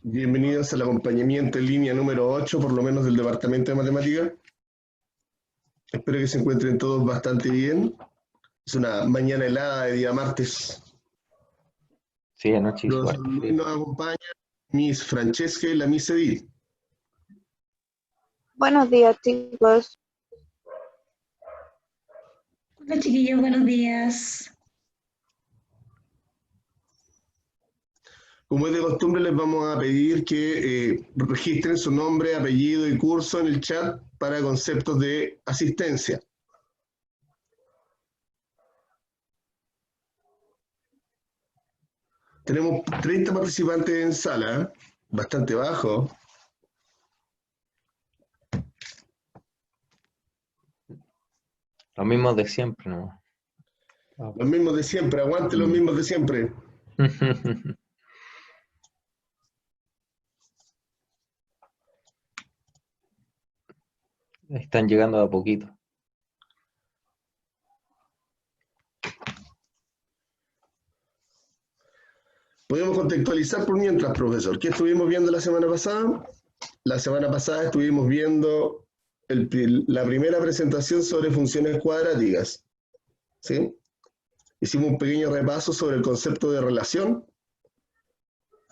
Bienvenidos al acompañamiento en línea número 8, por lo menos del Departamento de Matemática. Espero que se encuentren todos bastante bien. Es una mañana helada de día martes. Sí, anoche hizo Profesor harto Luis frío. nos acompaña, Miss Francesca y la Miss Edith. Buenos días, chicos. Hola chiquillos, buenos días. Como es de costumbre, les vamos a pedir que registren su nombre, apellido y curso en el chat para conceptos de asistencia. Tenemos 30 participantes en sala, bastante bajo. Los mismos de siempre, ¿no? Los mismos de siempre, aguante los mismos de siempre. Están llegando de a poquito. Podemos contextualizar por mientras, profesor. ¿Qué estuvimos viendo la semana pasada? La semana pasada estuvimos viendo la primera presentación sobre funciones cuadráticas. ¿Sí? Hicimos un pequeño repaso sobre el concepto de relación.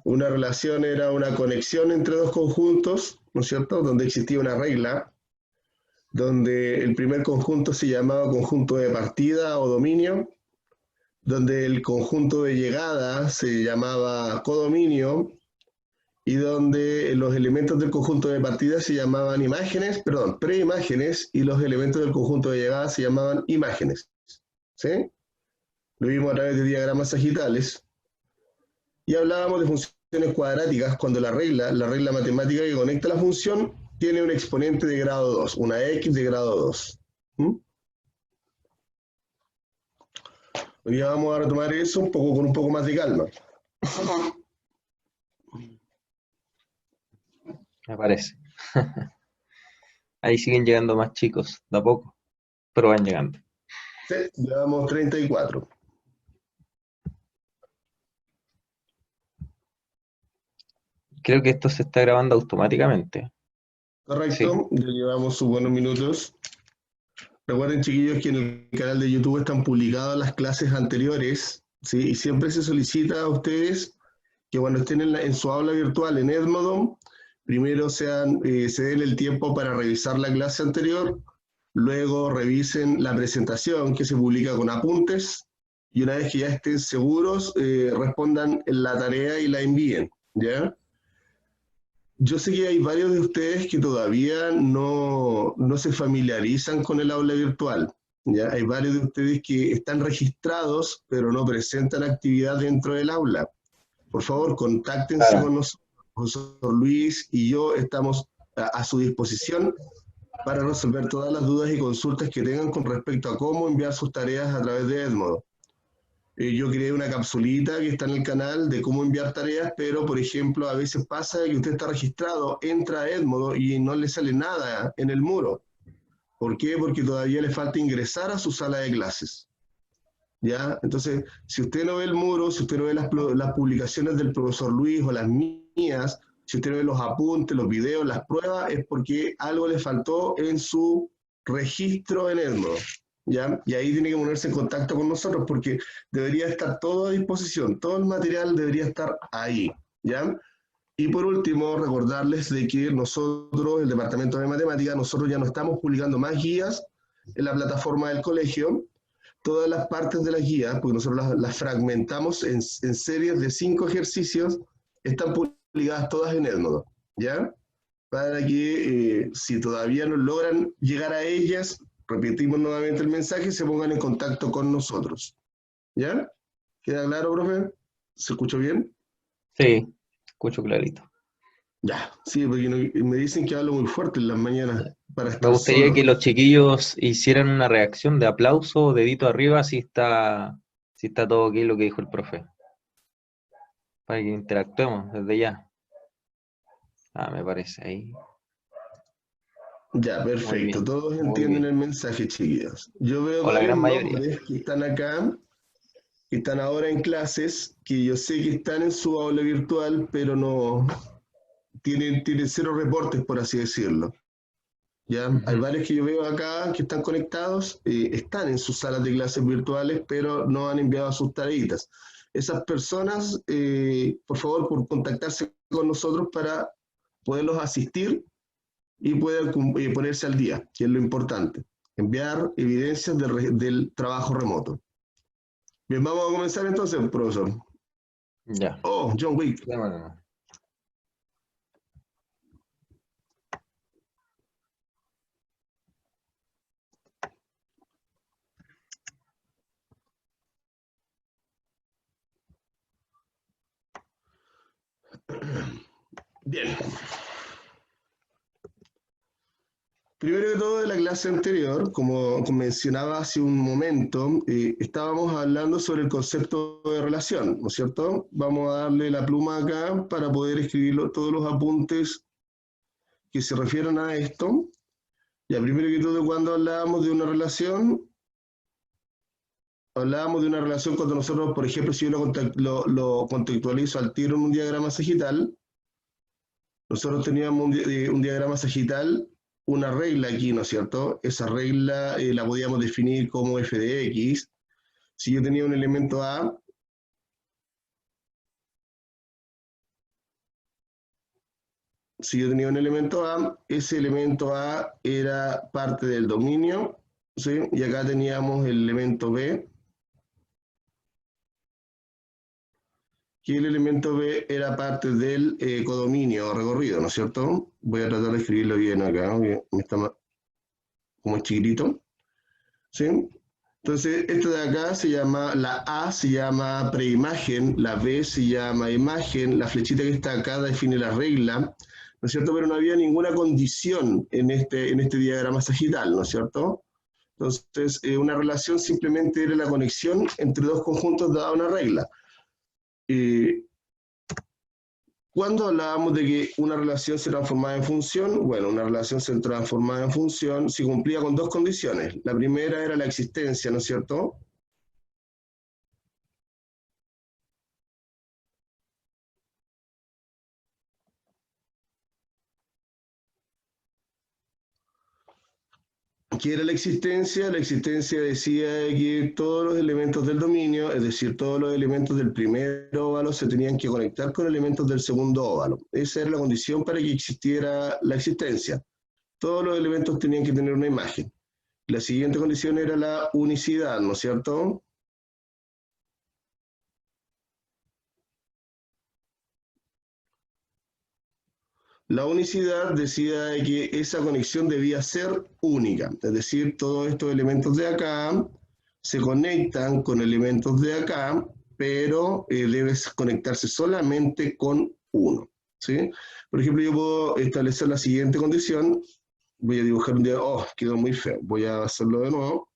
Una relación era una conexión entre dos conjuntos, ¿no es cierto?, donde existía una regla, donde el primer conjunto se llamaba conjunto de partida o dominio, donde el conjunto de llegada se llamaba codominio, y donde los elementos del conjunto de partida se llamaban preimágenes, y los elementos del conjunto de llegada se llamaban imágenes. ¿Sí? Lo vimos a través de diagramas sagitales. Y hablábamos de funciones cuadráticas cuando la regla matemática que conecta la función, tiene un exponente de grado 2, una x de grado 2. Hoy día vamos a retomar eso con un poco más de calma. Me parece. Ahí siguen llegando más chicos, de a poco, pero van llegando. Sí, llevamos 34. Creo que esto se está grabando automáticamente. Correcto, Sí. ya llevamos sus buenos minutos. Recuerden, chiquillos, que en el canal de YouTube están publicadas las clases anteriores, ¿sí? Y siempre se solicita a ustedes que cuando estén en su aula virtual en Edmodo, primero se den el tiempo para revisar la clase anterior, luego revisen la presentación que se publica con apuntes, y una vez que ya estén seguros, respondan en la tarea y la envíen, ¿ya? Yo sé que hay varios de ustedes que todavía no se familiarizan con el aula virtual. ¿Ya? Hay varios de ustedes que están registrados, pero no presentan actividad dentro del aula. Por favor, contáctense con nosotros. Profesor Luis y yo estamos a su disposición para resolver todas las dudas y consultas que tengan con respecto a cómo enviar sus tareas a través de Edmodo. Yo creé una capsulita que está en el canal de cómo enviar tareas, pero por ejemplo a veces pasa que usted está registrado, entra a Edmodo y no le sale nada en el muro. ¿Por qué? Porque todavía le falta ingresar a su sala de clases. ¿Ya? Entonces, si usted no ve el muro, si usted no ve las publicaciones del profesor Luis o las mías, si usted no ve los apuntes, los videos, las pruebas, es porque algo le faltó en su registro en Edmodo. ¿Ya? Y ahí tiene que ponerse en contacto con nosotros porque debería estar todo a disposición, todo el material debería estar ahí. ¿Ya? Y por último, recordarles de que nosotros, el Departamento de Matemáticas, nosotros ya no estamos publicando más guías en la plataforma del colegio. Todas las partes de las guías, porque nosotros las fragmentamos en series de 5 ejercicios, están publicadas todas en Edmodo, ¿ya? Para que si todavía no logran llegar a ellas, repetimos nuevamente el mensaje, se pongan en contacto con nosotros, ¿ya? ¿Queda claro, profe? ¿Se escuchó bien? Sí, escucho clarito. Ya, sí, porque me dicen que hablo muy fuerte en las mañanas para Me estar gustaría solo. que los chiquillos hicieran una reacción de aplauso, dedito arriba, si está todo ok lo que dijo el profe. Para que interactuemos desde ya. Me parece ahí. Ya, Muy perfecto. bien, Todos muy entienden bien. el mensaje, chiquillos. Yo veo O la varios gran mayoría. nombres que están acá, que están ahora en clases, que yo sé que están en su aula virtual, pero no, tienen cero reportes, por así decirlo. ¿Ya? Hay varios que yo veo acá que están conectados, están en sus salas de clases virtuales, pero no han enviado sus tareitas. Esas personas, por favor, por contactarse con nosotros para poderlos asistir y puedan ponerse al día, que es lo importante. Enviar evidencias del trabajo remoto. Bien, vamos a comenzar entonces, profesor. Ya. Oh, John Wick. Démosle. Bien. Primero que todo, de la clase anterior, como mencionaba hace un momento, estábamos hablando sobre el concepto de relación, ¿no es cierto? Vamos a darle la pluma acá para poder escribir todos los apuntes que se refieran a esto. Ya, primero que todo, cuando hablábamos de una relación, cuando nosotros, por ejemplo, si yo lo contextualizo al tiro en un diagrama sagital, nosotros teníamos un diagrama sagital, una regla aquí, ¿no es cierto? Esa regla la podíamos definir como f de x. Si yo tenía un elemento A, ese elemento A era parte del dominio, ¿sí? Y acá teníamos el elemento B, que el elemento B era parte del codominio recorrido, ¿no es cierto? Voy a tratar de escribirlo bien acá, me está como chiquitito, ¿sí? Entonces, esto de acá se llama, la A se llama preimagen, la B se llama imagen, la flechita que está acá define la regla, ¿no es cierto? Pero no había ninguna condición en este diagrama sagital, ¿no es cierto? Entonces, una relación simplemente era la conexión entre dos conjuntos dada una regla. ¿Cuándo hablábamos de que una relación se transformaba en función? Bueno, una relación se transformaba en función si cumplía con dos condiciones. La primera era la existencia, ¿no es cierto? ¿Qué era la existencia? La existencia decía que todos los elementos del dominio, es decir, todos los elementos del primer óvalo se tenían que conectar con elementos del segundo óvalo. Esa era la condición para que existiera la existencia. Todos los elementos tenían que tener una imagen. La siguiente condición era la unicidad, ¿no es cierto? La unicidad decía que esa conexión debía ser única, es decir, todos estos elementos de acá se conectan con elementos de acá, pero debes conectarse solamente con uno, ¿sí? Por ejemplo, yo puedo establecer la siguiente condición, voy a dibujar un diagrama, oh, quedó muy feo, voy a hacerlo de nuevo.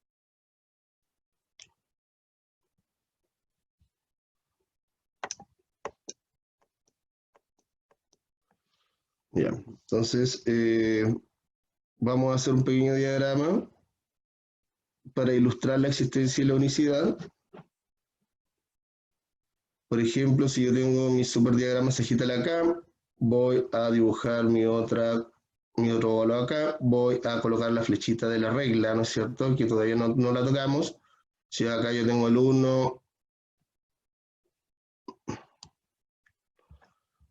Ya, entonces vamos a hacer un pequeño diagrama para ilustrar la existencia y la unicidad. Por ejemplo, si yo tengo mi superdiagrama sagital acá, voy a dibujar mi otro óvalo acá, voy a colocar la flechita de la regla, ¿no es cierto? Que todavía no la tocamos. Si acá yo tengo el 1,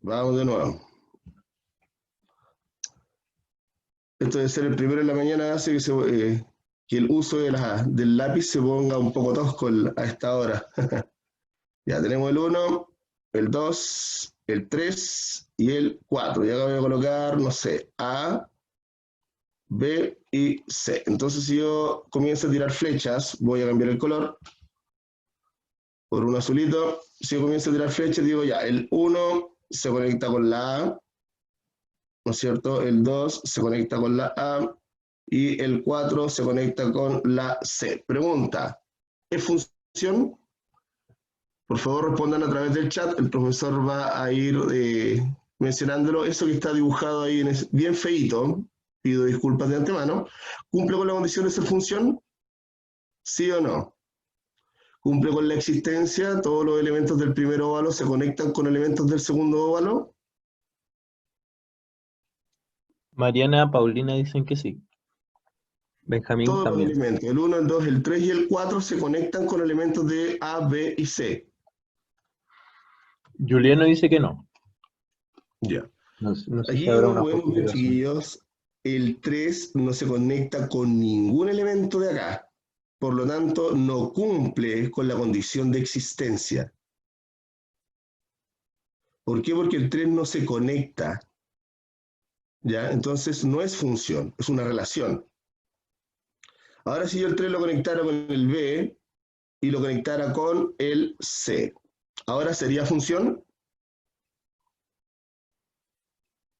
vamos de nuevo. Esto de ser el primero en la mañana hace que el uso del lápiz se ponga un poco tosco a esta hora. Ya tenemos el 1, el 2, el 3 y el 4. Y acá voy a colocar, no sé, A, B y C. Entonces, si yo comienzo a tirar flechas, voy a cambiar el color por un azulito. Si yo comienzo a tirar flechas, digo ya, el 1 se conecta con la A, ¿no es cierto? El 2 se conecta con la A y el 4 se conecta con la C. Pregunta, ¿es función? Por favor, respondan a través del chat. El profesor va a ir mencionándolo. Eso que está dibujado ahí es bien feíto. Pido disculpas de antemano. ¿Cumple con la condición de ser función? ¿Sí o no? ¿Cumple con la existencia? ¿Todos los elementos del primer óvalo se conectan con elementos del segundo óvalo? Mariana, Paulina dicen que sí. Benjamín Todos los también. elementos, el 1, el 2, el 3 y el 4 se conectan con elementos de A, B y C. Juliano dice que no. Ya. No sé si Aquí, habrá como una podemos ver, justificación. chiquillos, el 3 no se conecta con ningún elemento de acá. Por lo tanto, no cumple con la condición de existencia. ¿Por qué? Porque el 3 no se conecta. ¿Ya? Entonces, no es función, es una relación. Ahora, si yo el 3 lo conectara con el B y lo conectara con el C, ¿ahora sería función?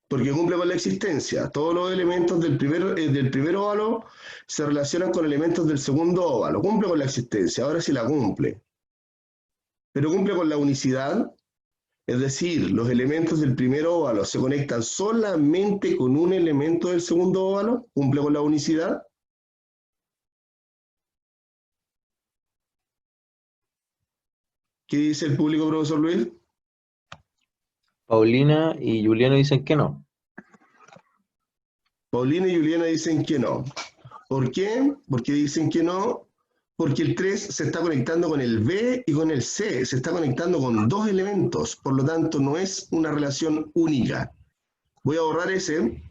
Porque cumple con la existencia. Todos los elementos del primer óvalo se relacionan con elementos del segundo óvalo. Cumple con la existencia, ahora sí la cumple. Pero cumple con la unicidad, es decir, los elementos del primer óvalo se conectan solamente con un elemento del segundo óvalo. Cumple con la unicidad. ¿Qué dice el público, profesor Luis? Paulina y Juliano dicen que no. Paulina y Juliana dicen que no. ¿Por qué? Porque dicen que no, porque el 3 se está conectando con el B y con el C, se está conectando con dos elementos, por lo tanto no es una relación única. Voy a borrar ese.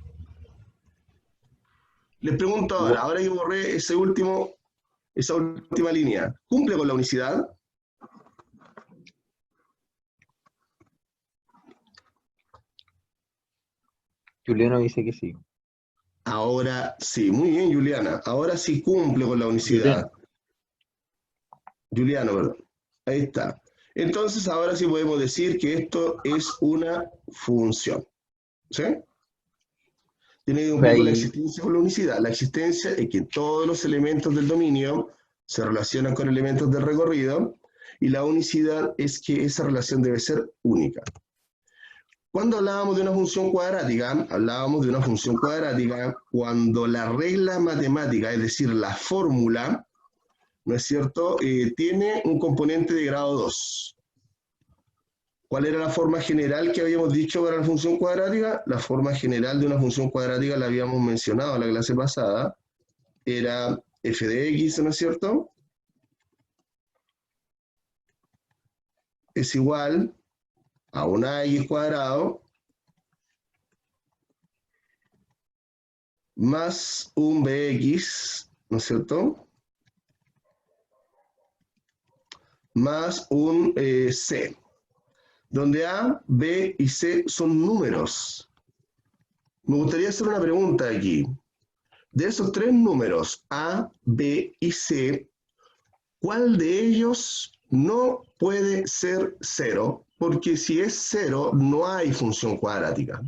Les pregunto ahora que borré esa última línea, ¿cumple con la unicidad? Juliano dice que sí. Ahora sí, muy bien, Juliana. Ahora sí cumple con la unicidad. Juliano, perdón. Ahí está. Entonces, ahora sí podemos decir que esto es una función. ¿Sí? Tiene que cumplir con la Ahí, existencia con la unicidad. La existencia es que todos los elementos del dominio se relacionan con elementos del recorrido y la unicidad es que esa relación debe ser única. Cuando hablábamos de una función cuadrática, hablábamos de una función cuadrática cuando la regla matemática, es decir, la fórmula, ¿no es cierto?, tiene un componente de grado 2. ¿Cuál era la forma general que habíamos dicho para la función cuadrática? La forma general de una función cuadrática la habíamos mencionado en la clase pasada. Era f de x, ¿no es cierto? Es igual a una x cuadrado más un bx, ¿no es cierto? Más un c, donde a, b y c son números. Me gustaría hacer una pregunta aquí. De esos tres números, a, b y c, ¿cuál de ellos no puede ser cero? Porque si es cero, no hay función cuadrática.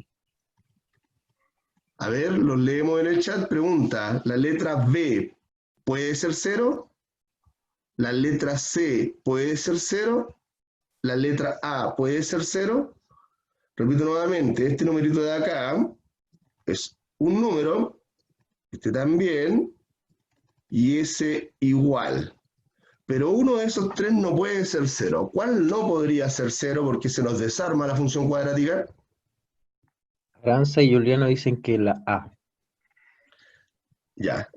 A ver, los leemos en el chat. Pregunta, ¿la letra B puede ser cero? ¿La letra C puede ser cero? ¿La letra A puede ser cero? Repito nuevamente, este numerito de acá es un número, este también, y ese igual. Pero uno de esos tres no puede ser cero. ¿Cuál no podría ser cero porque se nos desarma la función cuadrática? Aranza y Juliano dicen que la A. Ya.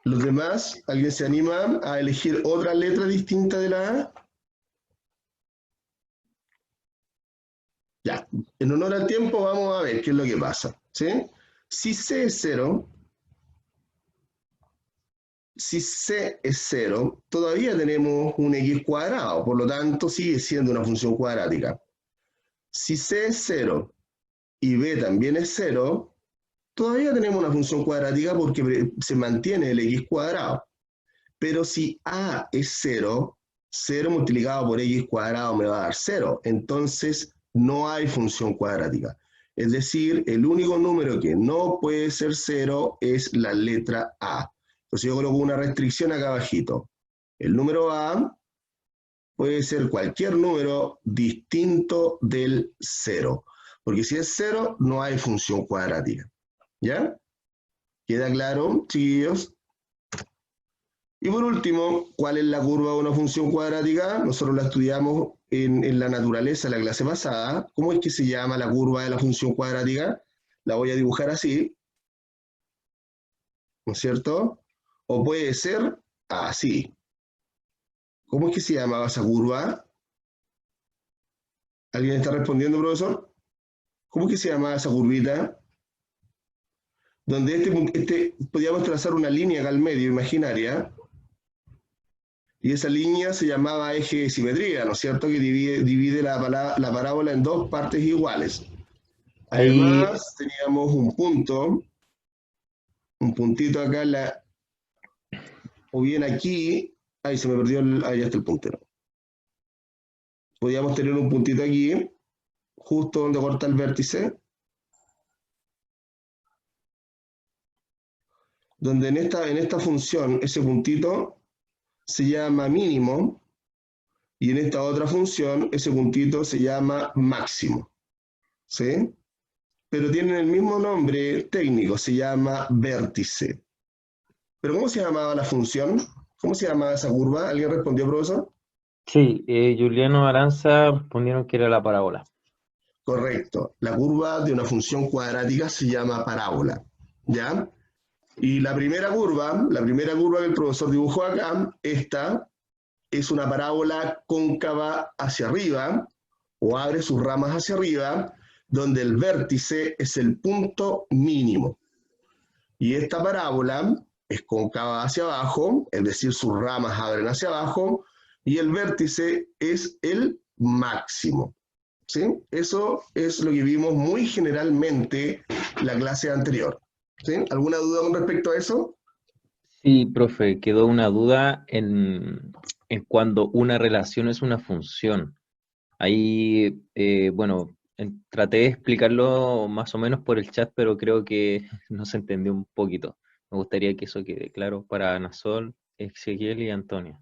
¿Los demás? ¿Alguien se anima a elegir otra letra distinta de la A? Ya. En honor al tiempo vamos a ver qué es lo que pasa. ¿Sí? Si C es cero, si C es cero, todavía tenemos un x cuadrado, por lo tanto sigue siendo una función cuadrática. Si C es cero y B también es cero, todavía tenemos una función cuadrática porque se mantiene el x cuadrado. Pero si A es 0, 0 multiplicado por x cuadrado me va a dar 0. Entonces no hay función cuadrática. Es decir, el único número que no puede ser 0 es la letra A. Entonces yo coloco una restricción acá abajito. El número A puede ser cualquier número distinto del 0. Porque si es 0, no hay función cuadrática. ¿Ya? ¿Queda claro, chiquillos? Y por último, ¿cuál es la curva de una función cuadrática? Nosotros la estudiamos en la naturaleza, en la clase pasada. ¿Cómo es que se llama la curva de la función cuadrática? la voy a dibujar así, ¿no es cierto? O puede ser así. ¿Cómo es que se llamaba esa curva? ¿Alguien está respondiendo, profesor? ¿Cómo es que se llamaba esa curvita? Donde podíamos trazar una línea acá al medio, imaginaria, y esa línea se llamaba eje de simetría, ¿no es cierto? Que divide la parábola en dos partes iguales. Ahí, Además, teníamos un puntito acá, o bien aquí, ahí se me perdió, ahí está el puntero. Podíamos tener un puntito aquí, justo donde corta el vértice, donde en esta función, ese puntito se llama mínimo, y en esta otra función, ese puntito se llama máximo, ¿sí? Pero tienen el mismo nombre técnico, se llama vértice. ¿Pero cómo se llamaba la función? ¿Cómo se llamaba esa curva? ¿Alguien respondió, profesor? sí, Juliano Aranza respondieron que era la parábola. Correcto. La curva de una función cuadrática se llama parábola, ¿ya? Y la primera curva que el profesor dibujó acá, esta es una parábola cóncava hacia arriba, o abre sus ramas hacia arriba, donde el vértice es el punto mínimo. Y esta parábola es cóncava hacia abajo, es decir, sus ramas abren hacia abajo, y el vértice es el máximo. ¿Sí? Eso es lo que vimos muy generalmente la clase anterior. ¿Sí? ¿Alguna duda con respecto a eso? Sí, profe, quedó una duda en cuando una relación es una función. Ahí, bueno, traté de explicarlo más o menos por el chat, pero creo que no se entendió un poquito. Me gustaría que eso quede claro para Anasol, Ezequiel y Antonio.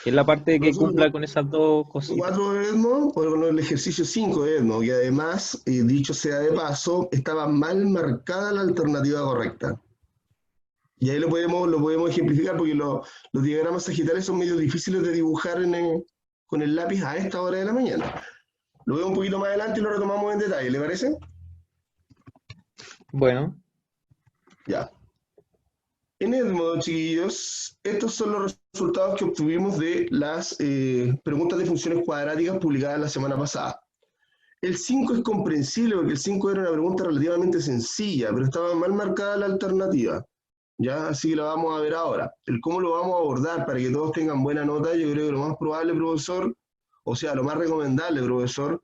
Que es la parte que cumpla con esas dos cositas. 4 de Edmo, por el ejercicio 5 de Edmo, y además, dicho sea de paso, estaba mal marcada la alternativa correcta. Y ahí lo podemos ejemplificar porque los diagramas sagitales son medio difíciles de dibujar con el lápiz a esta hora de la mañana. Lo veo un poquito más adelante y lo retomamos en detalle, ¿le parece? Bueno, Ya. En Edmodo, chiquillos, estos son los resultados que obtuvimos de las preguntas de funciones cuadráticas publicadas la semana pasada. El 5 es comprensible porque el 5 era una pregunta relativamente sencilla, pero estaba mal marcada la alternativa. Ya, así que la vamos a ver ahora. El cómo lo vamos a abordar para que todos tengan buena nota, yo creo que lo más probable, profesor, o sea, lo más recomendable, profesor,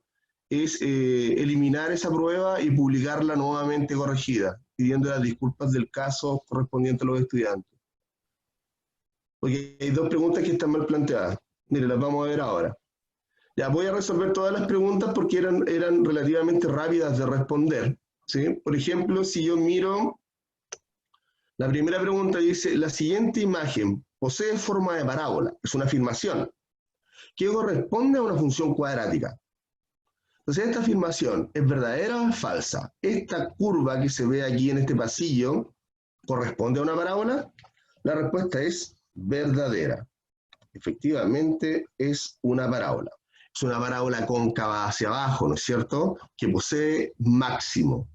es eliminar esa prueba y publicarla nuevamente corregida, pidiendo las disculpas del caso correspondiente a los estudiantes. Porque hay dos preguntas que están mal planteadas. Mire, las vamos a ver ahora. Ya, voy a resolver todas las preguntas porque eran relativamente rápidas de responder, ¿sí? Por ejemplo, si yo miro, la primera pregunta dice, la siguiente imagen posee forma de parábola, es una afirmación, que corresponde a una función cuadrática. Entonces, ¿esta afirmación es verdadera o es falsa? ¿Esta curva que se ve aquí en este pasillo corresponde a una parábola? La respuesta es verdadera. Efectivamente, es una parábola. Es una parábola cóncava hacia abajo, ¿no es cierto? Que posee máximo.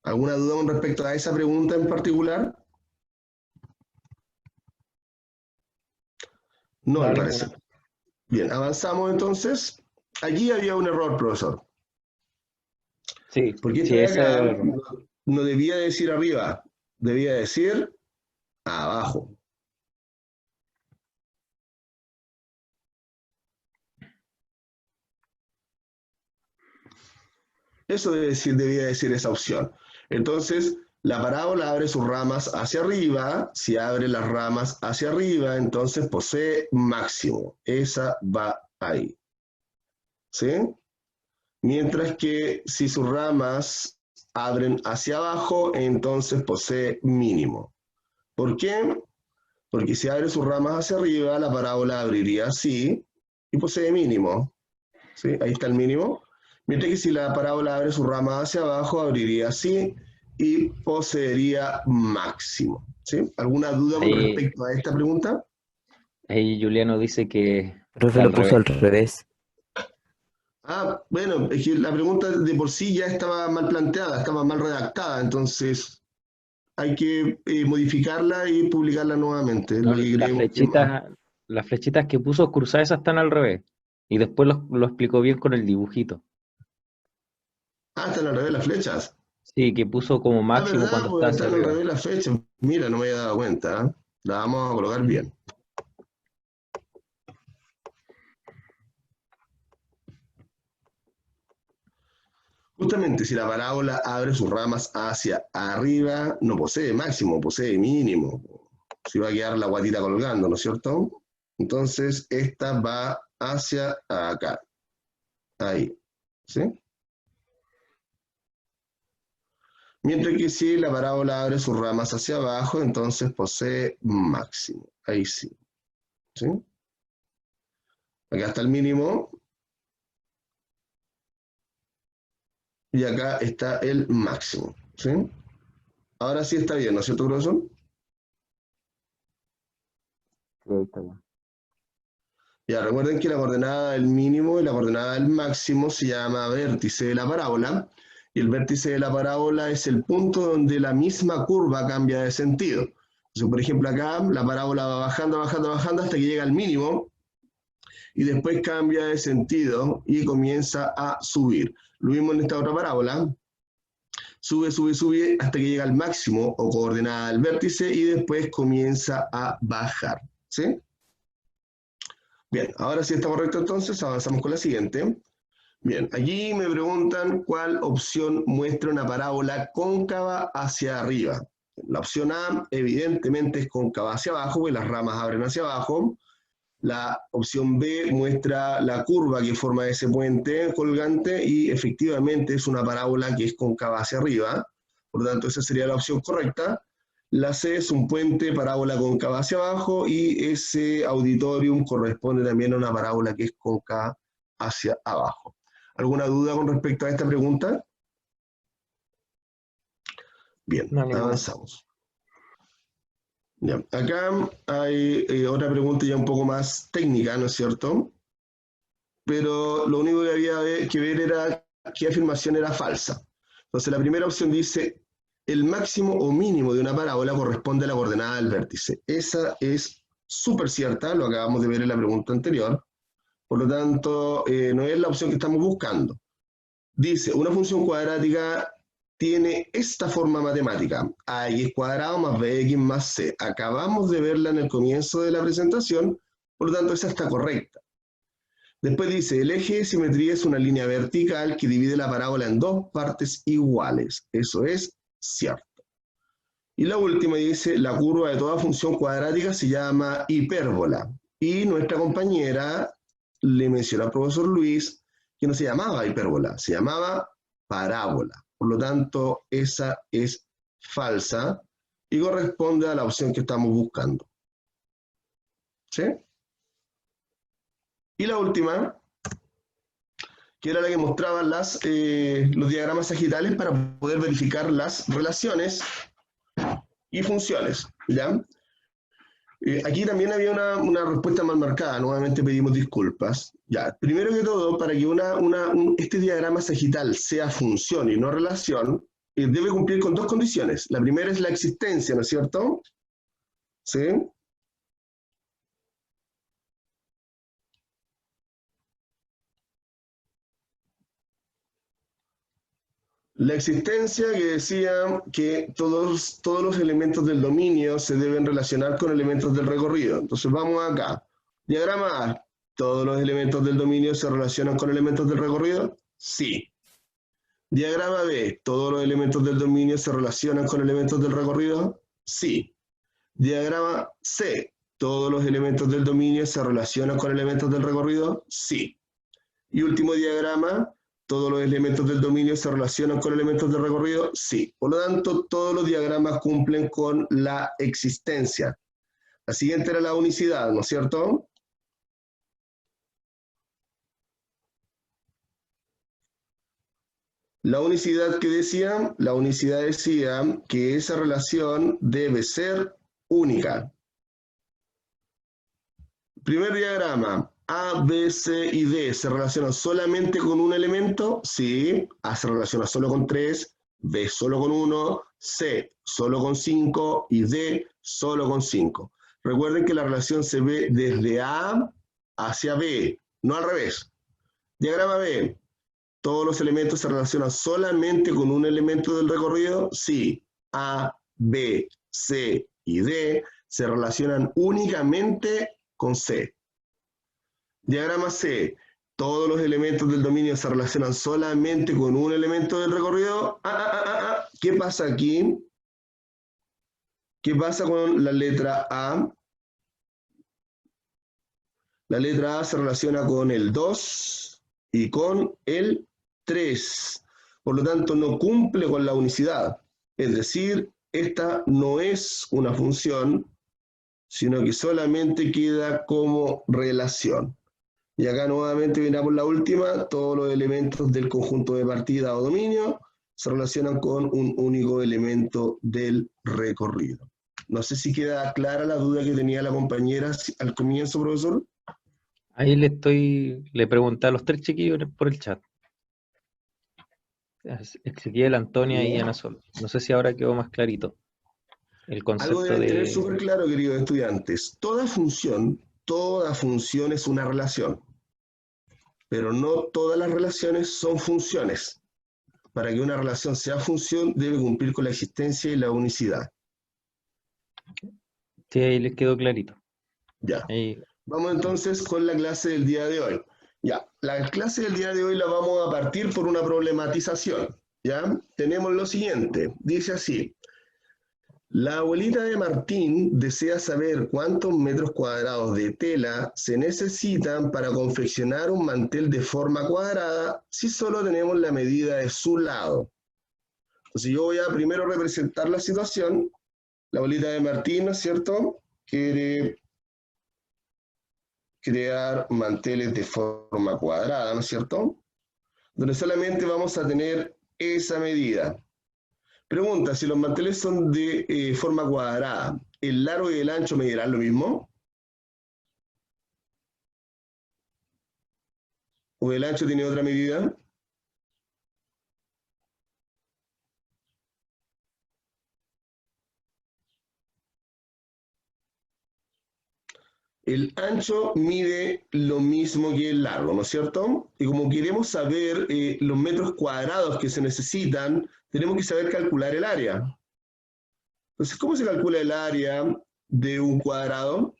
¿Alguna duda con respecto a esa pregunta en particular? No, me parece. Bien, avanzamos entonces. Aquí había un error, profesor. sí, Porque esto sí, de ese es el acá error. no debía decir arriba, debía decir abajo. Eso debía decir esa opción. Entonces, la parábola abre sus ramas hacia arriba. Si abre las ramas hacia arriba, entonces posee máximo. Esa va ahí. ¿Sí? Mientras que si sus ramas abren hacia abajo, entonces posee mínimo. ¿Por qué? Porque si abre sus ramas hacia arriba, la parábola abriría así y posee mínimo. ¿Sí? Ahí está el mínimo. Mientras que si la parábola abre sus ramas hacia abajo, abriría así y poseería máximo. ¿Sí? ¿Alguna duda con Ahí, respecto a esta pregunta? ahí Juliano dice que Profe está lo al puso revés. al revés. Ah, bueno, es que la pregunta de por sí ya estaba mal planteada, estaba mal redactada, entonces hay que modificarla y publicarla nuevamente, es No, lo que creemos que es más. las flechitas que puso cruzadas esas están al revés. Y después lo explicó bien con el dibujito. Ah, están al revés las flechas. Sí, que puso como Ah, máximo ¿verdad? cuando está Pues hacia están al arriba. revés las flechas. Mira, no me había dado cuenta. ¿Eh? La vamos a colocar bien. Justamente, si la parábola abre sus ramas hacia arriba, no posee máximo, posee mínimo. Si va a quedar la guatita colgando, ¿no es cierto? Entonces, esta va hacia acá. Ahí. ¿Sí? Mientras que si la parábola abre sus ramas hacia abajo, entonces posee máximo. Ahí sí. ¿Sí? Acá está el mínimo y acá está el máximo. ¿Sí? Ahora sí está bien, ¿no es cierto, profesor? Sí, ahí está bien. Ya, recuerden que la coordenada del mínimo y la coordenada del máximo se llama vértice de la parábola, y el vértice de la parábola es el punto donde la misma curva cambia de sentido. Entonces, por ejemplo, acá la parábola va bajando, bajando, bajando hasta que llega al mínimo, y después cambia de sentido y comienza a subir. Lo mismo en esta otra parábola, sube, sube, sube hasta que llega al máximo o coordenada del vértice y después comienza a bajar. ¿Sí? Bien, ahora sí está correcto, entonces avanzamos con la siguiente. Bien, aquí me preguntan cuál opción muestra una parábola cóncava hacia arriba. La opción A evidentemente es cóncava hacia abajo, porque las ramas abren hacia abajo. La opción B muestra la curva que forma ese puente colgante y efectivamente es una parábola que es cóncava hacia arriba. Por lo tanto, esa sería la opción correcta. La C es un puente parábola cóncava hacia abajo y ese auditorium corresponde también a una parábola que es cóncava hacia abajo. ¿Alguna duda con respecto a esta pregunta? Bien, No, ninguna. avanzamos. Ya, acá hay otra pregunta ya un poco más técnica, ¿no es cierto? Pero lo único que había que ver era qué afirmación era falsa. Entonces la primera opción dice, el máximo o mínimo de una parábola corresponde a la coordenada del vértice. Esa es súper cierta, lo acabamos de ver en la pregunta anterior, por lo tanto no es la opción que estamos buscando. Dice, una función cuadrática tiene esta forma matemática, ax cuadrado más bx más c. Acabamos de verla en el comienzo de la presentación, por lo tanto esa está correcta. Después dice, el eje de simetría es una línea vertical que divide la parábola en dos partes iguales. Eso es cierto. Y la última dice, la curva de toda función cuadrática se llama hipérbola. Y nuestra compañera le mencionó al profesor Luis que no se llamaba hipérbola, se llamaba parábola. Por lo tanto, esa es falsa y corresponde a la opción que estamos buscando. ¿Sí? Y la última, que era la que mostraba los diagramas sagitales para poder verificar las relaciones y funciones. ¿Ya? Aquí también había una respuesta mal marcada, nuevamente pedimos disculpas. Ya, primero que todo, para que este diagrama sagital sea función y no relación, debe cumplir con dos condiciones. La primera es la existencia, ¿no es cierto? ¿Sí? La existencia que decía que todos los elementos del dominio se deben relacionar con elementos del recorrido. Entonces vamos acá. Diagrama A. ¿Todos los elementos del dominio se relacionan con elementos del recorrido? Sí. Diagrama B. ¿Todos los elementos del dominio se relacionan con elementos del recorrido? Sí. Diagrama C. ¿Todos los elementos del dominio se relacionan con elementos del recorrido? Sí. Y último diagrama, ¿todos los elementos del dominio se relacionan con elementos del recorrido? Sí. Por lo tanto, todos los diagramas cumplen con la existencia. La siguiente era la unicidad, ¿no es cierto? La unicidad que decía, la unicidad decía que esa relación debe ser única. Primer diagrama, A, B, C y D se relacionan solamente con un elemento, sí. A se relaciona solo con 3, B solo con 1, C solo con 5 y D solo con 5. Recuerden que la relación se ve desde A hacia B, no al revés. Diagrama B. ¿Todos los elementos se relacionan solamente con un elemento del recorrido? Sí. A, B, C y D se relacionan únicamente con C. Diagrama C. ¿Todos los elementos del dominio se relacionan solamente con un elemento del recorrido? ¿Qué pasa aquí? ¿Qué pasa con la letra A? La letra A se relaciona con el 2 y con el 3. Por lo tanto, no cumple con la unicidad. Es decir, esta no es una función, sino que solamente queda como relación. Y acá nuevamente miramos la última, todos los elementos del conjunto de partida o dominio se relacionan con un único elemento del recorrido. No sé si queda clara la duda que tenía la compañera al comienzo, profesor. Ahí le pregunté a los 3 chiquillos por el chat. Ezequiel, Antonia y Ana Sol. No sé si ahora quedó más clarito el Algo concepto deben tener de... súper claro, queridos estudiantes. Toda función es una relación, pero no todas las relaciones son funciones. Para que una relación sea función, debe cumplir con la existencia y la unicidad. Sí, ahí les quedó clarito. Ya. Ahí, Vamos entonces con la clase del día de hoy. Ya, la clase del día de hoy la vamos a partir por una problematización. ¿Ya? Tenemos lo siguiente, dice así. La abuelita de Martín desea saber cuántos metros cuadrados de tela se necesitan para confeccionar un mantel de forma cuadrada si solo tenemos la medida de su lado. Entonces yo voy a primero representar la situación. La abuelita de Martín, ¿no es cierto?, quiere crear manteles de forma cuadrada, ¿no es cierto?, donde solamente vamos a tener esa medida. Pregunta, si los manteles son de forma cuadrada, ¿el largo y el ancho medirán lo mismo? ¿O el ancho tiene otra medida? El ancho mide lo mismo que el largo, ¿no es cierto? Y como queremos saber los metros cuadrados que se necesitan, tenemos que saber calcular el área. Entonces, ¿cómo se calcula el área de un cuadrado?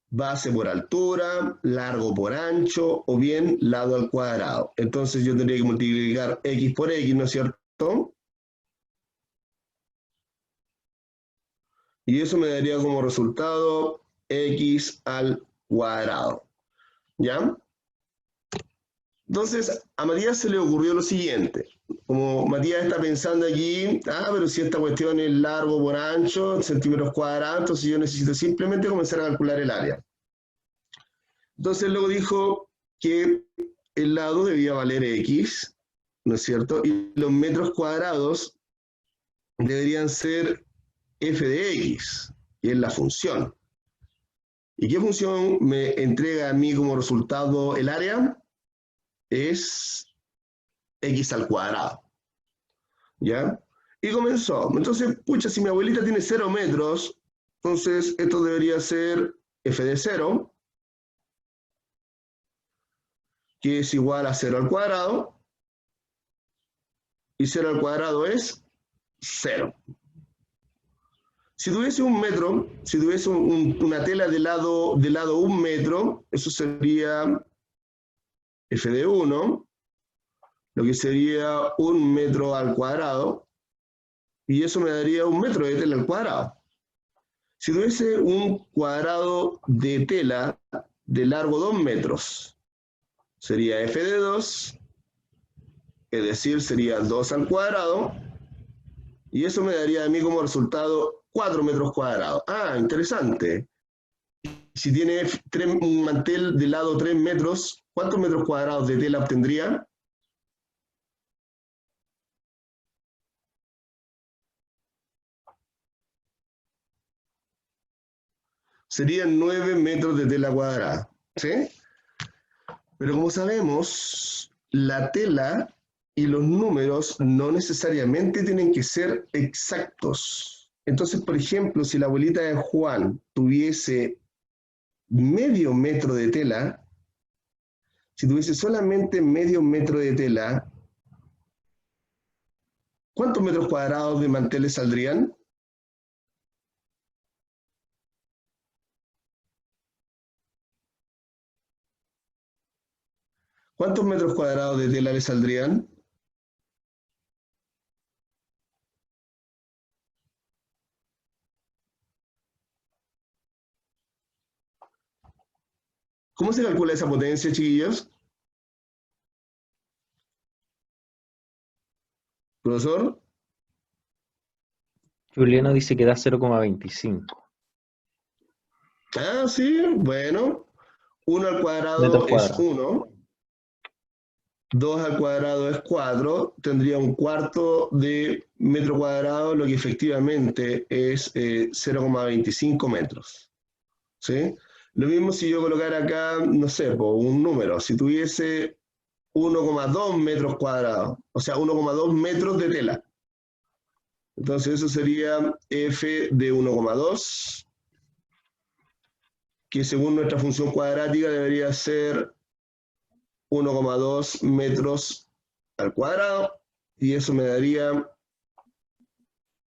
Base por altura, largo por ancho, o bien lado al cuadrado. Entonces yo tendría que multiplicar x por x, ¿no es cierto? Y eso me daría como resultado x al cuadrado. ¿Ya? Entonces, a Matías se le ocurrió lo siguiente. Como Matías está pensando aquí, pero si esta cuestión es largo por ancho, centímetros cuadrados, entonces yo necesito simplemente comenzar a calcular el área. Entonces luego dijo que el lado debía valer x, ¿no es cierto? Y los metros cuadrados deberían ser f de x, que es la función. ¿Y qué función me entrega a mí como resultado el área? Es x al cuadrado. ¿Ya? Y comenzó. Entonces, pucha, si mi abuelita tiene 0 metros, entonces esto debería ser f de 0, que es igual a 0 al cuadrado, y 0 al cuadrado es 0. Si tuviese un metro, si tuviese una tela de lado 1 metro, eso sería f de 1, lo que sería 1 metro al cuadrado, y eso me daría 1 metro de tela al cuadrado. Si tuviese un cuadrado de tela de largo 2 metros, sería f de 2, es decir, sería 2 al cuadrado, y eso me daría a mí como resultado 4 metros cuadrados. Interesante. Si tiene un mantel de lado 3 metros, ¿cuántos metros cuadrados de tela obtendría? serían 9 metros de tela cuadrada, ¿sí? Pero como sabemos, la tela y los números no necesariamente tienen que ser exactos. Entonces, por ejemplo, si la abuelita de Juan tuviese medio metro de tela, si tuviese solamente medio metro de tela, ¿cuántos metros cuadrados de manteles saldrían? ¿Cuántos metros cuadrados de tela le saldrían? ¿Cómo se calcula esa potencia, chiquillos? ¿Profesor? Juliano dice que da 0,25 Ah, sí, bueno. 1 al metros cuadrado es cuadrados. 1, 2 al cuadrado es 4, tendría un cuarto de metro cuadrado, lo que efectivamente es 0,25 metros. ¿Sí? Lo mismo si yo colocara acá, no sé, un número, si tuviese 1,2 metros cuadrados, o sea, 1,2 metros de tela. Entonces eso sería F de 1,2, que según nuestra función cuadrática debería ser 1,2 metros al cuadrado, y eso me daría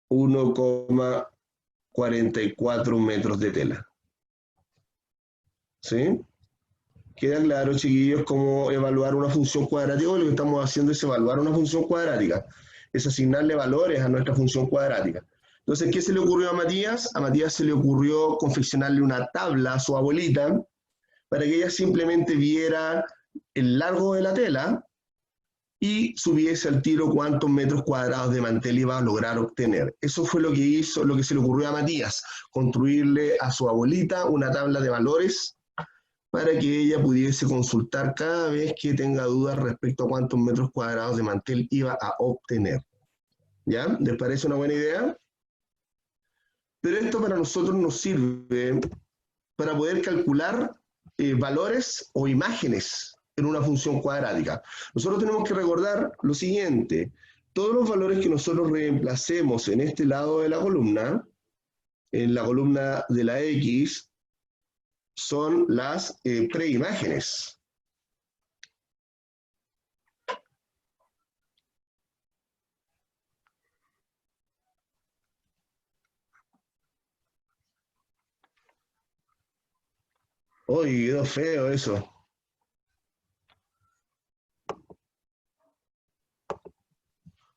1,44 metros de tela. ¿Sí? ¿Queda claro, chiquillos, cómo evaluar una función cuadrática? Lo que estamos haciendo es evaluar una función cuadrática, es asignarle valores a nuestra función cuadrática. Entonces, ¿qué se le ocurrió a Matías? A Matías se le ocurrió confeccionarle una tabla a su abuelita para que ella simplemente viera el largo de la tela y subiese al tiro cuántos metros cuadrados de mantel iba a lograr obtener. Eso fue lo que hizo, lo que se le ocurrió a Matías, construirle a su abuelita una tabla de valores para que ella pudiese consultar cada vez que tenga dudas respecto a cuántos metros cuadrados de mantel iba a obtener. ¿Ya? ¿Les parece una buena idea? Pero esto para nosotros nos sirve para poder calcular valores o imágenes en una función cuadrática. Nosotros tenemos que recordar lo siguiente: todos los valores que nosotros reemplacemos en este lado de la columna, en la columna de la X, son las preimágenes. Uy, quedó feo eso.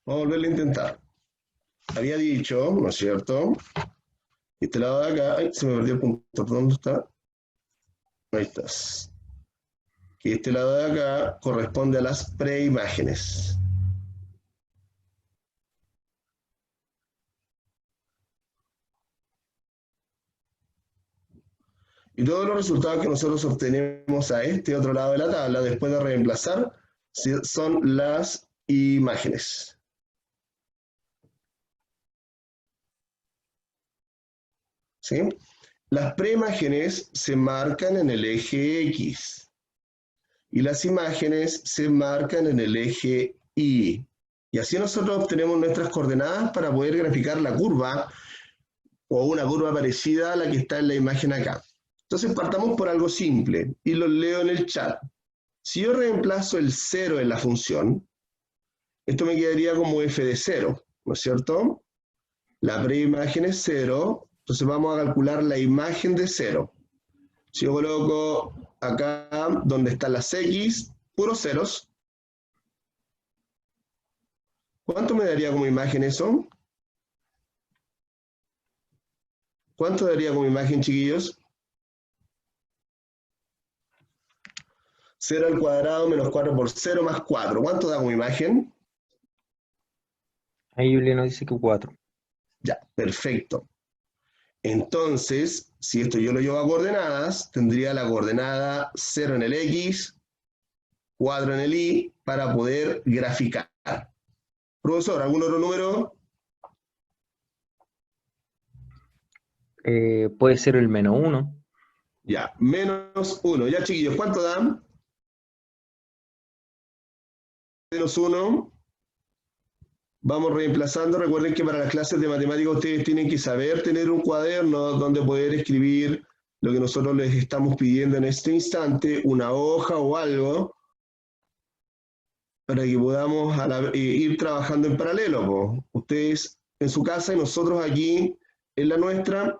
Vamos a volverlo a intentar. Había dicho, ¿no es cierto? Este lado de acá, ay, se me perdió el punto. ¿Dónde está? Ahí estás. Que este lado de acá corresponde a las preimágenes. Y todos los resultados que nosotros obtenemos a este otro lado de la tabla, después de reemplazar, son las imágenes. ¿Sí? Las preimágenes se marcan en el eje X y las imágenes se marcan en el eje Y. Y así nosotros obtenemos nuestras coordenadas para poder graficar la curva o una curva parecida a la que está en la imagen acá. Entonces partamos por algo simple y lo leo en el chat. Si yo reemplazo el 0 en la función, esto me quedaría como f de 0, ¿no es cierto? La preimagen es 0, entonces vamos a calcular la imagen de 0. Si yo coloco acá donde están las x, puros ceros, ¿cuánto me daría como imagen eso? ¿Cuánto daría como imagen, chiquillos? 0 al cuadrado menos 4 por 0 más 4. ¿Cuánto da como imagen? Ahí Juliano dice que 4. Ya, perfecto. Entonces, si esto yo lo llevo a coordenadas, tendría la coordenada 0 en el X, 4 en el Y, para poder graficar. Profesor, ¿algún otro número? Puede ser el -1. Ya, menos 1. Ya, chiquillos, ¿cuánto dan? Menos 1. Vamos reemplazando. Recuerden que para las clases de matemáticas ustedes tienen que saber tener un cuaderno donde poder escribir lo que nosotros les estamos pidiendo en este instante, una hoja o algo, para que podamos ir trabajando en paralelo, po. Ustedes en su casa y nosotros aquí en la nuestra,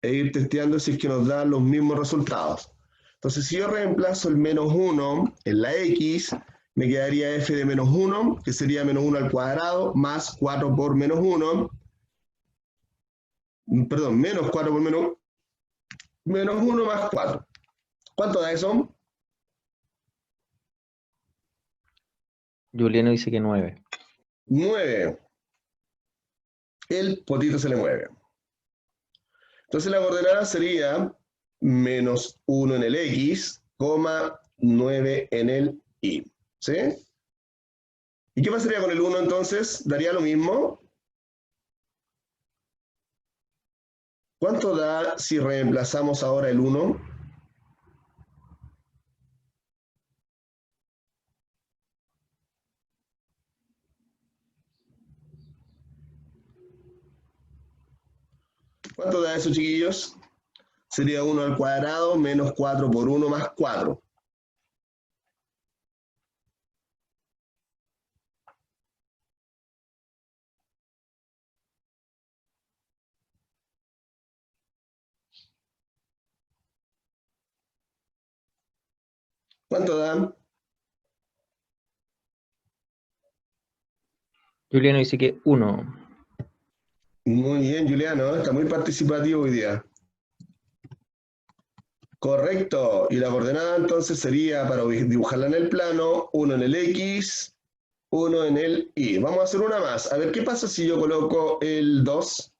e ir testeando si es que nos dan los mismos resultados. Entonces, si yo reemplazo el menos 1 en la x, me quedaría f de menos 1, que sería menos 1 al cuadrado, más 4 por menos 1, perdón, menos 4 por menos 1 más 4. ¿Cuánto da eso? Juliano dice que 9. 9. El potito se le mueve. Entonces la coordenada sería menos 1 en el x, 9 en el y. ¿Sí? ¿Y qué pasaría con el 1 entonces? ¿Daría lo mismo? ¿Cuánto da si reemplazamos ahora el 1? ¿Cuánto da eso, chiquillos? Sería 1 al cuadrado menos 4 por 1 más 4. ¿Cuánto da? Juliano dice que 1. Muy bien, Juliano, está muy participativo hoy día. Correcto. Y la coordenada entonces sería, para dibujarla en el plano, 1 en el x, 1 en el y. Vamos a hacer una más. A ver, ¿qué pasa si yo coloco el 2?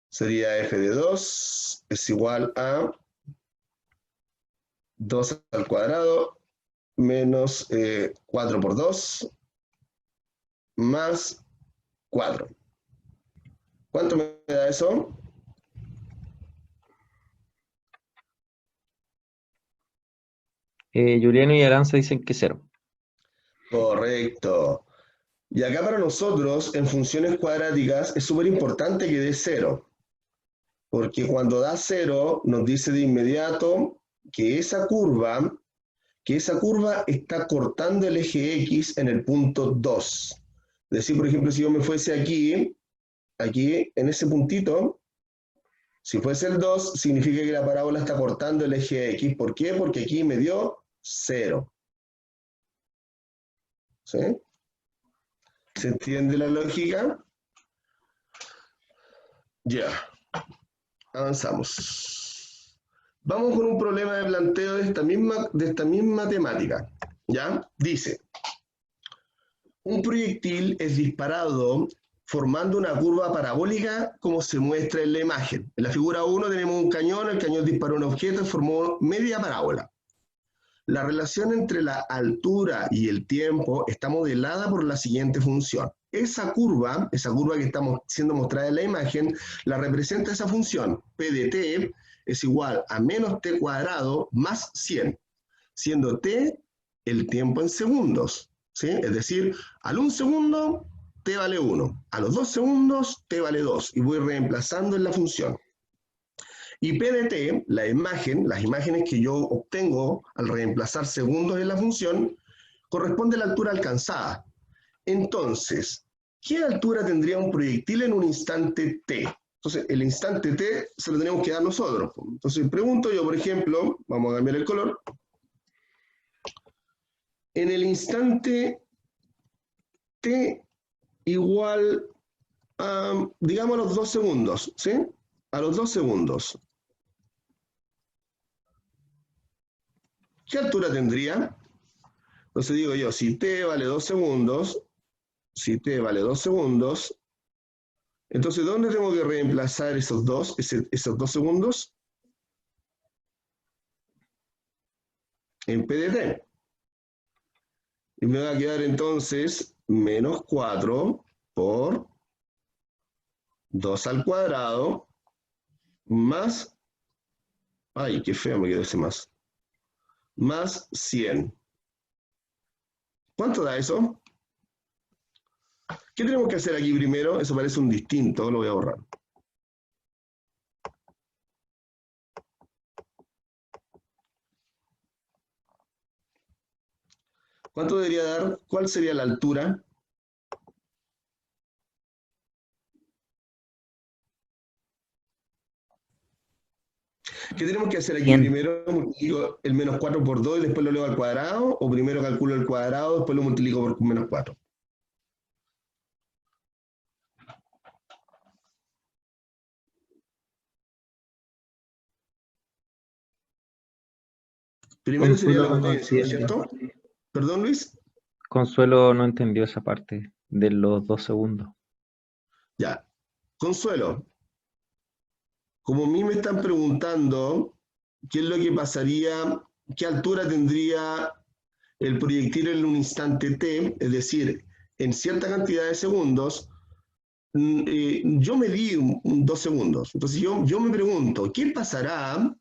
Sería f de 2 es igual a 2 al cuadrado menos 4 por 2 más 4. ¿Cuánto me da eso? Juliano y Aranza dicen que 0. Correcto. Y acá para nosotros, en funciones cuadráticas, es súper importante que dé 0. Porque cuando da 0, nos dice de inmediato que esa curva está cortando el eje X en el punto 2. Es decir, por ejemplo, si yo me fuese aquí, en ese puntito, si fuese el 2, significa que la parábola está cortando el eje X. ¿Por qué? Porque aquí me dio 0. ¿Sí? ¿Se entiende la lógica? Ya. Avanzamos. Vamos con un problema de planteo de esta misma temática. ¿Ya? Dice, un proyectil es disparado formando una curva parabólica como se muestra en la imagen. En la figura 1 tenemos un cañón, el cañón disparó un objeto y formó media parábola. La relación entre la altura y el tiempo está modelada por la siguiente función. Esa curva que está siendo mostrada en la imagen, la representa esa función. P de t es igual a menos t cuadrado más 100, siendo t el tiempo en segundos. ¿Sí? Es decir, al 1 segundo, t vale 1. A los 2 segundos, t vale 2. Y voy reemplazando en la función. Y P de t, las imágenes que yo obtengo al reemplazar segundos en la función, corresponde a la altura alcanzada. Entonces, ¿qué altura tendría un proyectil en un instante t? Entonces, el instante t se lo tenemos que dar nosotros. Entonces, pregunto yo, por ejemplo, vamos a cambiar el color. En el instante t igual a, digamos, a los 2 segundos, ¿sí? A los 2 segundos. ¿Qué altura tendría? Entonces digo yo, si t vale 2 segundos, entonces ¿dónde tengo que reemplazar esos 2 segundos? En P de t. Y me va a quedar entonces menos 4 por 2 al cuadrado, más, ay, qué feo me quedó ese más 100. ¿Cuánto da eso? ¿Qué tenemos que hacer aquí primero? Eso parece un distinto, lo voy a borrar. ¿Cuánto debería dar? ¿Cuál sería la altura? ¿Qué tenemos que hacer aquí 100. primero? Multiplico el menos 4 por 2 y después lo elevo al cuadrado, o primero calculo el cuadrado, después lo multiplico por menos 4. Primero sería la Consuelo no potencia, ¿no es entiende. cierto? ¿Perdón, Luis? Consuelo no entendió esa parte de los 2 segundos. Ya. Consuelo, como a mí me están preguntando qué es lo que pasaría, qué altura tendría el proyectil en un instante t, es decir, en cierta cantidad de segundos, yo medí 2 segundos. Entonces yo me pregunto, ¿qué pasará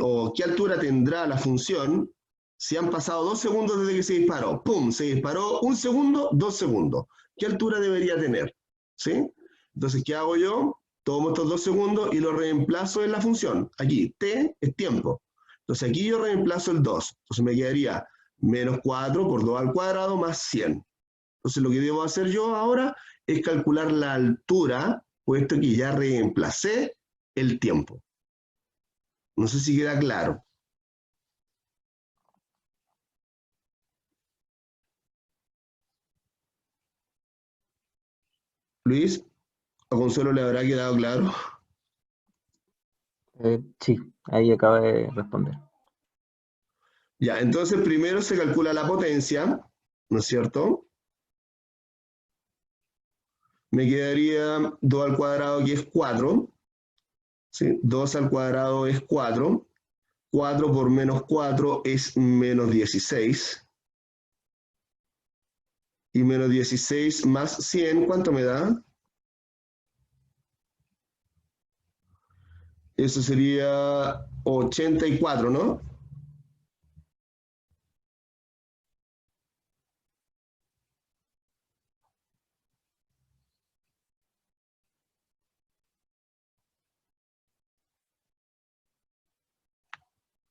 o qué altura tendrá la función si han pasado 2 segundos desde que se disparó? ¡Pum! Se disparó 1 segundo, 2 segundos. ¿Qué altura debería tener? ¿Sí? Entonces, ¿qué hago yo? Tomo estos 2 segundos y los reemplazo en la función. Aquí, t es tiempo. Entonces, aquí yo reemplazo el 2. Entonces, me quedaría menos 4 por 2 al cuadrado más 100. Entonces, lo que debo hacer yo ahora es calcular la altura, puesto que ya reemplacé el tiempo. No sé si queda claro. Luis, a Consuelo le habrá quedado claro. Sí, ahí acaba de responder. Ya, entonces primero se calcula la potencia, ¿no es cierto? Me quedaría 2 al cuadrado, que es 4. ¿Sí? 2 al cuadrado es 4. 4 por menos 4 es menos 16. Y menos 16 más 100, ¿cuánto me da? Eso sería 84, ¿no?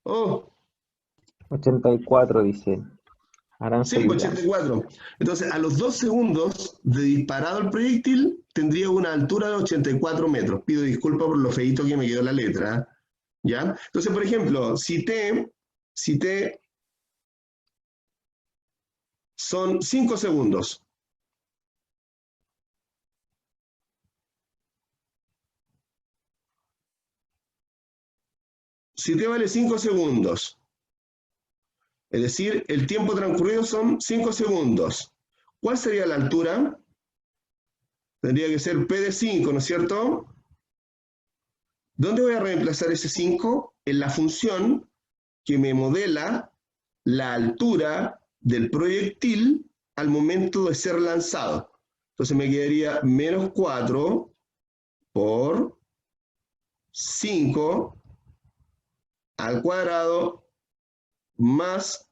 Oh, 84 dice Aranza sí, Yulia. 84. Entonces, a los 2 segundos de disparado el proyectil, tendría una altura de 84 metros. Pido disculpas por lo feíto que me quedó la letra. ¿Ya? Entonces, por ejemplo, si T son 5 segundos. Si T vale 5 segundos, es decir, el tiempo transcurrido son 5 segundos. ¿Cuál sería la altura? Tendría que ser P de 5, ¿no es cierto? ¿Dónde voy a reemplazar ese 5? En la función que me modela la altura del proyectil al momento de ser lanzado. Entonces me quedaría menos 4 por 5 al cuadrado más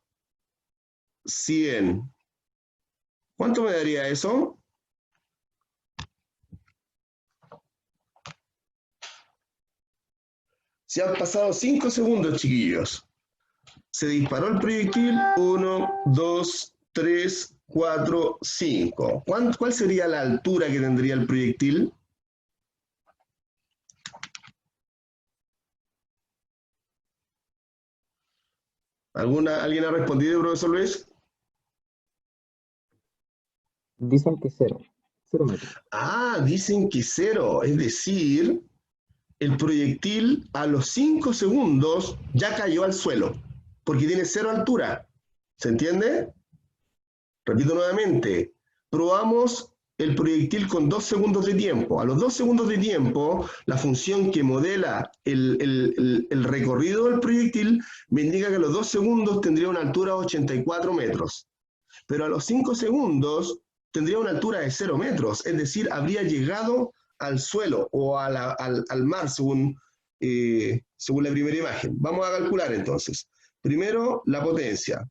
100. ¿Cuánto me daría eso? Se han pasado 5 segundos, chiquillos. Se disparó el proyectil, 1, 2, 3, 4, 5. ¿Cuál sería la altura que tendría el proyectil? ¿Alguien ha respondido, profesor Luis? Dicen que 0 metros. Ah, dicen que 0, es decir, el proyectil a los 5 segundos ya cayó al suelo, porque tiene 0 altura. ¿Se entiende? Repito nuevamente, probamos el proyectil con 2 segundos de tiempo. A los 2 segundos de tiempo, la función que modela el recorrido del proyectil me indica que a los 2 segundos tendría una altura de 84 metros. Pero a los 5 segundos, tendría una altura de 0 metros, es decir, habría llegado al suelo o al mar, según la primera imagen. Vamos a calcular entonces. Primero, la potencia.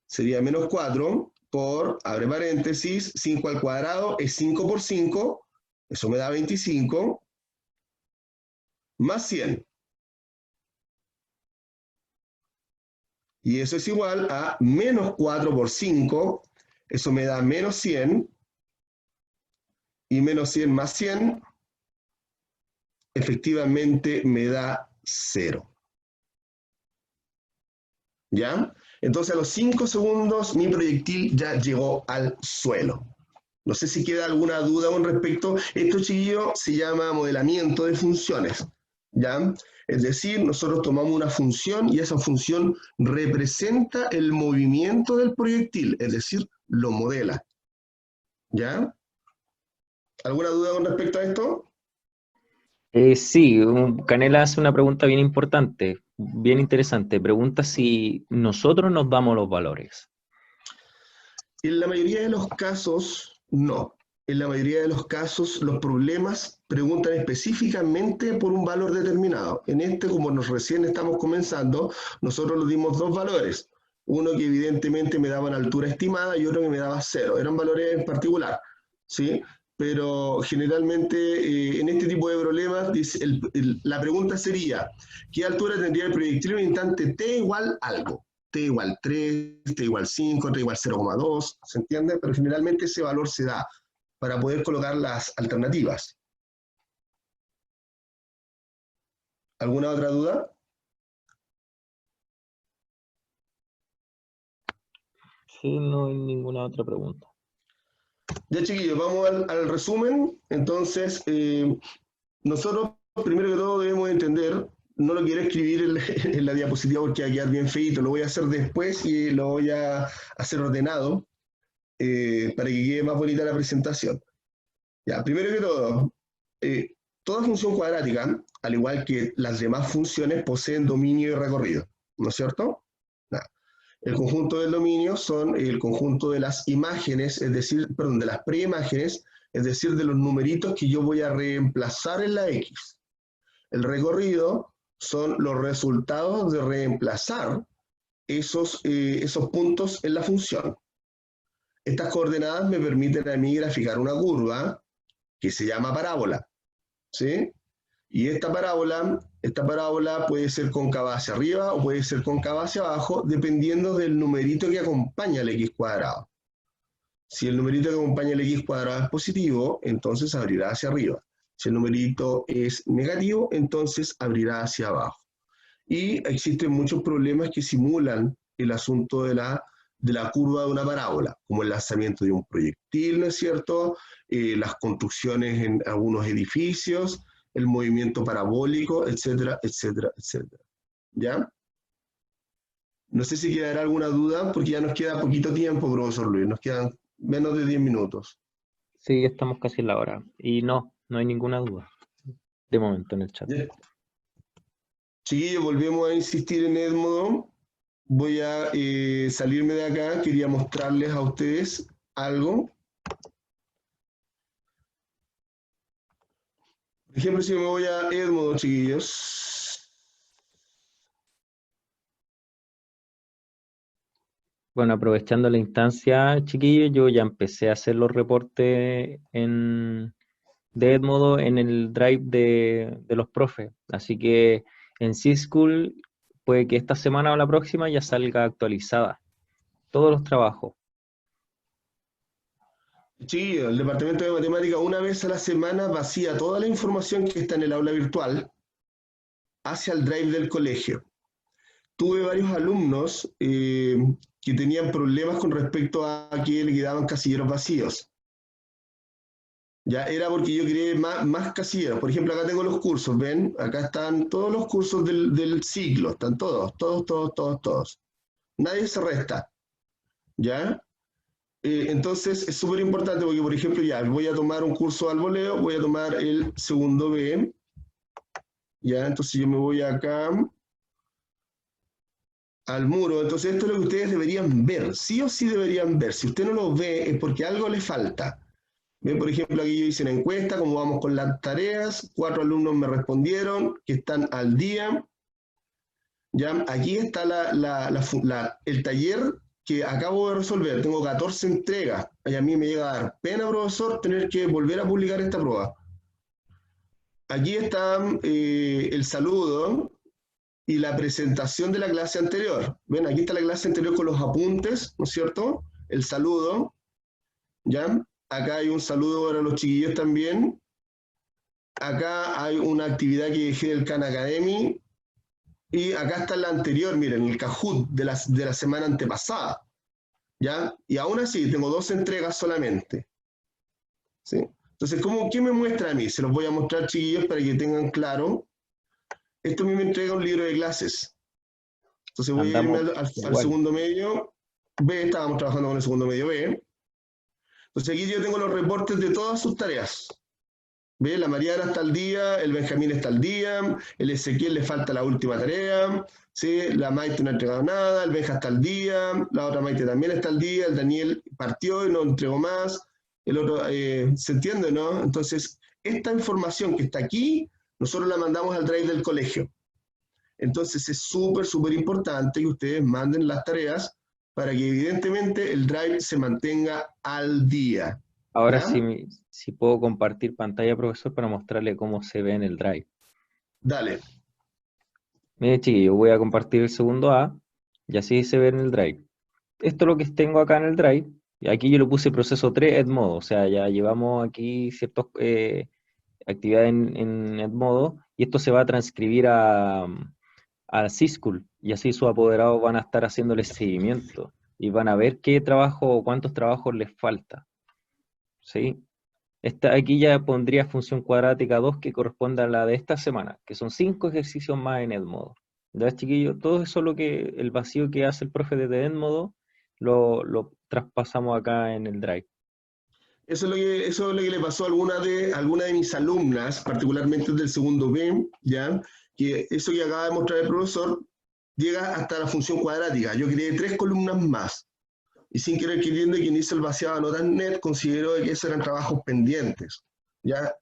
Sería menos 4 por, abre paréntesis, 5 al cuadrado es 5 por 5, eso me da 25, más 100. Y eso es igual a menos 4 por 5, eso me da menos 100, y menos 100 más 100, efectivamente me da 0. ¿Ya? Entonces a los 5 segundos mi proyectil ya llegó al suelo. No sé si queda alguna duda con respecto. Esto, chiquillo, se llama modelamiento de funciones. ¿Ya? Es decir, nosotros tomamos una función y esa función representa el movimiento del proyectil, es decir, lo modela. ¿Ya? ¿Alguna duda con respecto a esto? Sí, Canela hace una pregunta bien importante, bien interesante. Pregunta si nosotros nos damos los valores. En la mayoría de los casos, no. En la mayoría de los casos, los problemas preguntan específicamente por un valor determinado. En este, como recién estamos comenzando, nosotros le dimos dos valores. Uno que evidentemente me daba una altura estimada y otro que me daba 0. Eran valores en particular, ¿sí? Pero generalmente en este tipo de problemas la pregunta sería, ¿qué altura tendría el proyectil en un instante t igual algo? T igual 3, T igual 5, T igual 0,2, ¿se entiende? Pero generalmente ese valor se da para poder colocar las alternativas. ¿Alguna otra duda? Sí, no hay ninguna otra pregunta. Ya, chiquillos, vamos al resumen. Entonces, nosotros, primero que todo, debemos entender, no lo quiero escribir en la diapositiva porque va a quedar bien feito, lo voy a hacer después y lo voy a hacer ordenado para que quede más bonita la presentación. Ya, primero que todo, toda función cuadrática, al igual que las demás funciones, poseen dominio y recorrido, ¿no es cierto? Nada. El conjunto del dominio son el conjunto de las imágenes, es decir, perdón, de las preimágenes, es decir, de los numeritos que yo voy a reemplazar en la X. El recorrido son los resultados de reemplazar esos puntos en la función. Estas coordenadas me permiten a mí graficar una curva que se llama parábola, ¿sí? Y esta parábola puede ser cóncava hacia arriba o puede ser cóncava hacia abajo, dependiendo del numerito que acompaña al x cuadrado. Si el numerito que acompaña al x cuadrado es positivo, entonces abrirá hacia arriba. Si el numerito es negativo, entonces abrirá hacia abajo. Y existen muchos problemas que simulan el asunto de la curva de una parábola, como el lanzamiento de un proyectil, ¿no es cierto? Las construcciones en algunos edificios, el movimiento parabólico, etcétera, etcétera, etcétera. ¿Ya? No sé si quedará alguna duda, porque ya nos queda poquito tiempo, profesor Luis, nos quedan menos de 10 minutos. Sí, ya estamos casi en la hora. Y no hay ninguna duda de momento en el chat. ¿Ya? Chiquillos, volvemos a insistir en Edmodo. Voy a salirme de acá, quería mostrarles a ustedes algo. Por ejemplo, si me voy a Edmodo, chiquillos. Bueno, aprovechando la instancia, chiquillos, yo ya empecé a hacer los reportes de Edmodo en el drive de los profes. Así que en C-School puede que esta semana o la próxima ya salga actualizada todos los trabajos. Chiquillos, el departamento de matemática una vez a la semana vacía toda la información que está en el aula virtual hacia el drive del colegio. Tuve varios alumnos que tenían problemas con respecto a que le quedaban casilleros vacíos. Ya era porque yo creé más casilleros. Por ejemplo, acá tengo los cursos, ¿ven? Acá están todos los cursos del ciclo, están todos. Nadie se resta, ¿ya? Entonces es súper importante porque, por ejemplo, ya voy a tomar un curso al voleo, voy a tomar el segundo B, ¿ya? Entonces yo me voy acá al muro. Entonces esto es lo que ustedes deberían ver, sí o sí deberían ver. Si usted no lo ve es porque algo le falta. ¿Ven? Por ejemplo, aquí yo hice una encuesta, cómo vamos con las tareas, 4 alumnos me respondieron que están al día. ¿Ya? Aquí está el taller que acabo de resolver, tengo 14 entregas, y a mí me llega a dar pena, profesor, tener que volver a publicar esta prueba. Aquí está el saludo y la presentación de la clase anterior. Ven, aquí está la clase anterior con los apuntes, ¿no es cierto? El saludo, ¿ya? Acá hay un saludo para los chiquillos también. Acá hay una actividad que dejé del Khan Academy. Y acá está la anterior, miren, el Kahoot de la semana antepasada. ¿Ya? Y aún así, tengo 2 entregas solamente. ¿Sí? Entonces, ¿qué me muestra a mí? Se los voy a mostrar, chiquillos, para que tengan claro. Esto a mí me entrega un libro de clases. Entonces voy a irme al segundo medio B, estábamos trabajando con el segundo medio B. Entonces aquí yo tengo los reportes de todas sus tareas. ¿Ve? La Mariana está al día, el Benjamín está al día, el Ezequiel le falta la última tarea, ¿sí? La Maite no ha entregado nada, el Benja está al día, la otra Maite también está al día, el Daniel partió y no entregó más, el otro, ¿se entiende, no? Entonces, esta información que está aquí, nosotros la mandamos al drive del colegio. Entonces es súper, súper importante que ustedes manden las tareas para que evidentemente el drive se mantenga al día. Ahora ¿ya? sí puedo compartir pantalla, profesor, para mostrarle cómo se ve en el drive. Dale. Mire, chiquillos, voy a compartir el segundo A y así se ve en el drive. Esto es lo que tengo acá en el drive. Y aquí yo le puse proceso 3 Edmodo, o sea, ya llevamos aquí ciertas actividades en Edmodo y esto se va a transcribir a C-School y así sus apoderados van a estar haciéndole seguimiento y van a ver qué trabajo o cuántos trabajos les falta. ¿Sí? Aquí ya pondría función cuadrática 2 que corresponde a la de esta semana, que son 5 ejercicios más en Edmodo. ¿Ya, chiquillos? Todo eso es el vacío que hace el profe desde Edmodo, lo traspasamos acá en el Drive. Eso es lo que le pasó a alguna de mis alumnas, particularmente del segundo B, ¿ya? Que eso que acaba de mostrar el profesor llega hasta la función cuadrática. Yo creé 3 columnas más. Y sin querer queriendo, quien hizo el vaciado de notas net consideró que esos eran trabajos pendientes, ¿ya?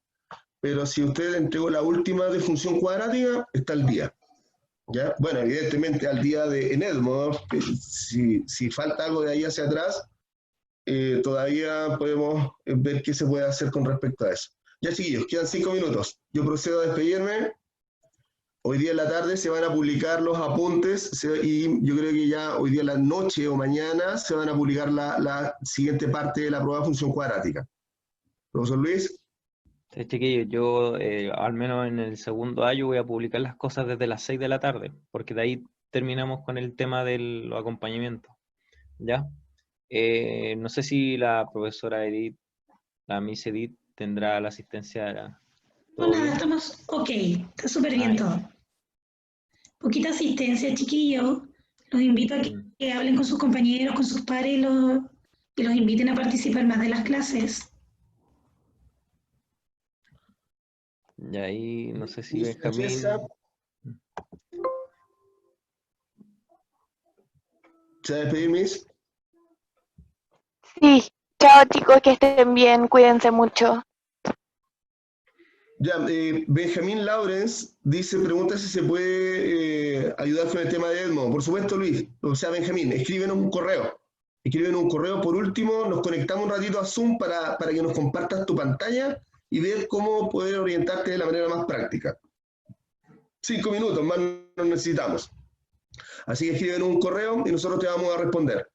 Pero si usted entregó la última de función cuadrática, está al día, ¿ya? Bueno, evidentemente al día en Edmodo, si falta algo de ahí hacia atrás, todavía podemos ver qué se puede hacer con respecto a eso. Ya, chiquillos, quedan 5 minutos. Yo procedo a despedirme. Hoy día en la tarde se van a publicar los apuntes y yo creo que ya hoy día en la noche o mañana se van a publicar la siguiente parte de la prueba de función cuadrática. Profesor Luis. Sí, chiquillos, yo al menos en el segundo año voy a publicar las cosas desde las 6 de la tarde, porque de ahí terminamos con el tema de los acompañamientos. ¿Ya? No sé si la profesora Edith, la Miss Edith, tendrá la asistencia. No, nada, estamos ok, está súper bien todo. Poquita asistencia, chiquillos. Los invito a que hablen con sus compañeros, con sus pares y los inviten a participar más de las clases. Y ahí, no sé si Benjamín. ¿Se va a despedir, Miss? Sí, chao chicos, que estén bien, cuídense mucho. Ya, Benjamín Lawrence pregunta si se puede ayudar con el tema de Edmo. Por supuesto, Luis. O sea, Benjamín, escríbenos un correo. Escríbenos un correo. Por último, nos conectamos un ratito a Zoom para que nos compartas tu pantalla y ver cómo poder orientarte de la manera más práctica. 5 minutos, más no necesitamos. Así que escríbenos un correo y nosotros te vamos a responder.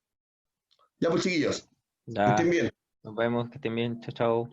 Ya pues, chiquillos. Ya. Que estén bien. Nos vemos, que estén bien. Chao, chao.